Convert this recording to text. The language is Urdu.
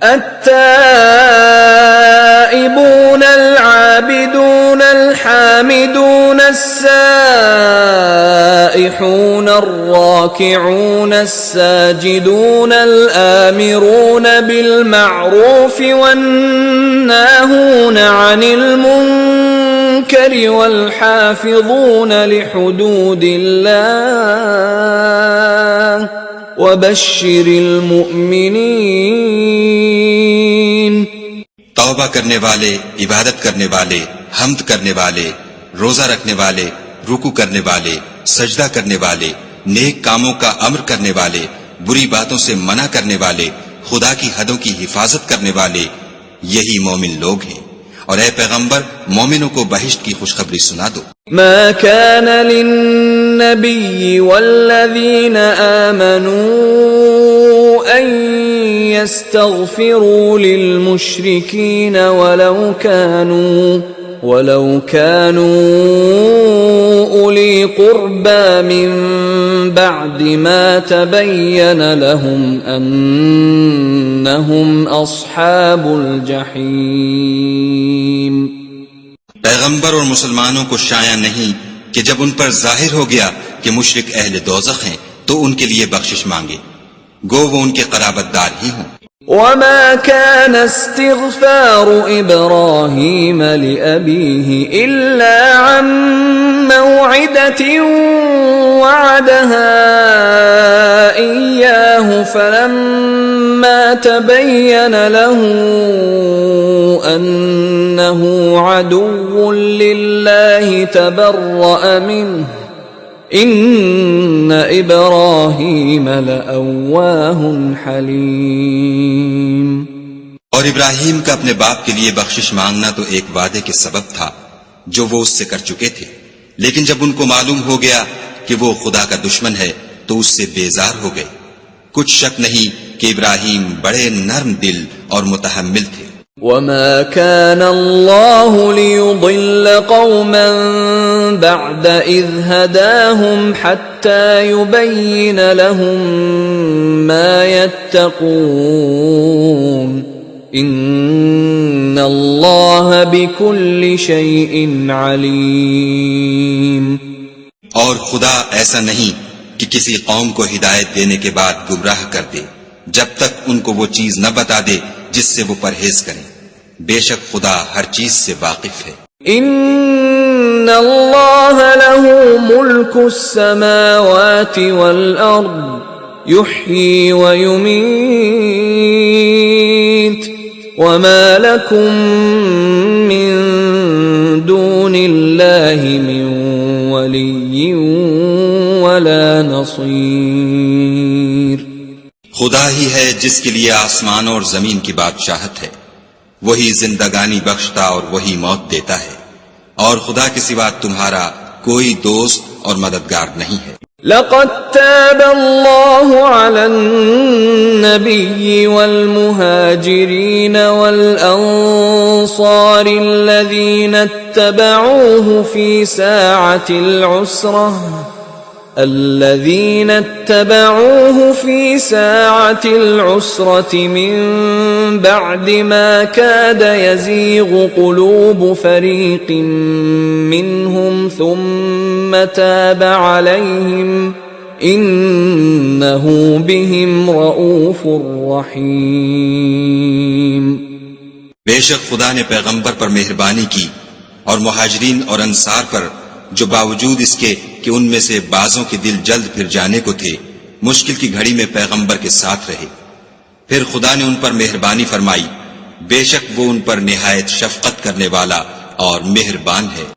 التائبون العابدون الحامدون السائحون الراكعون الساجدون الآمرون بالمعروف والناهون عن المنكر والحافظون لحدود الله وبشر المؤمنین۔ توبہ کرنے والے، عبادت کرنے والے، حمد کرنے والے، روزہ رکھنے والے، رکوع کرنے والے، سجدہ کرنے والے، نیک کاموں کا امر کرنے والے، بری باتوں سے منع کرنے والے، خدا کی حدوں کی حفاظت کرنے والے، یہی مومن لوگ ہیں۔ اور اے پیغمبر، مومنوں کو بہشت کی خوشخبری سنا دو۔ ما كان للنبي والذين آمنوا أن يستغفروا للمشركين ولو كانوا أولي قربى من بعد ما تبين لهم أنهم أصحاب الجحيم۔ پیغمبر اور مسلمانوں کو شایع نہیں کہ جب ان پر ظاہر ہو گیا کہ مشرک اہل دوزخ ہیں تو ان کے لیے بخشش مانگے، گو وہ ان کے قرابت دار ہی ہوں۔ وما كان استغفار إبراهيم لأبيه إلا عن موعدة وعدها إياه فلما تبين له أنه عدو لله تبرأ منه ان ابراہیم لأواہ حلیم۔ اور ابراہیم کا اپنے باپ کے لیے بخشش مانگنا تو ایک وعدے کے سبب تھا جو وہ اس سے کر چکے تھے، لیکن جب ان کو معلوم ہو گیا کہ وہ خدا کا دشمن ہے تو اس سے بیزار ہو گئے۔ کچھ شک نہیں کہ ابراہیم بڑے نرم دل اور متحمل تھے۔ وما كان الله ليضل قوما بعد إذ هداهم حتى يبين لهم ما يتقون إن الله بكل شيء عليم۔ اور خدا ایسا نہیں کہ کسی قوم کو ہدایت دینے کے بعد گمراہ کر دے جب تک ان کو وہ چیز نہ بتا دے جس سے وہ پرہیز کریں، بے شک خدا ہر چیز سے واقف ہے۔ ان اللہ له ملک السماوات والارض یحیی ویمیت وما لکم من دون اللہ من ولی ولا نصیر۔ خدا ہی ہے جس کے لیے آسمان اور زمین کی بادشاہت ہے، وہی زندگانی بخشتا اور وہی موت دیتا ہے، اور خدا کے سوا تمہارا کوئی دوست اور مددگار نہیں ہے۔ لقد تاب الله على النبي والمهاجرين والأنصار الذين اتبعوه في ساعة العسرة من بعد ما كاد يزيغ قلوب فريق منهم ثم تاب عليهم إنه بهم رؤوف رحيم۔ بے شک خدا نے پیغمبر پر مہربانی کی اور مہاجرین اور انصار پر جو باوجود اس کے کہ ان میں سے بعضوں کے دل جلد پھر جانے کو تھے مشکل کی گھڑی میں پیغمبر کے ساتھ رہے، پھر خدا نے ان پر مہربانی فرمائی، بے شک وہ ان پر نہایت شفقت کرنے والا اور مہربان ہے۔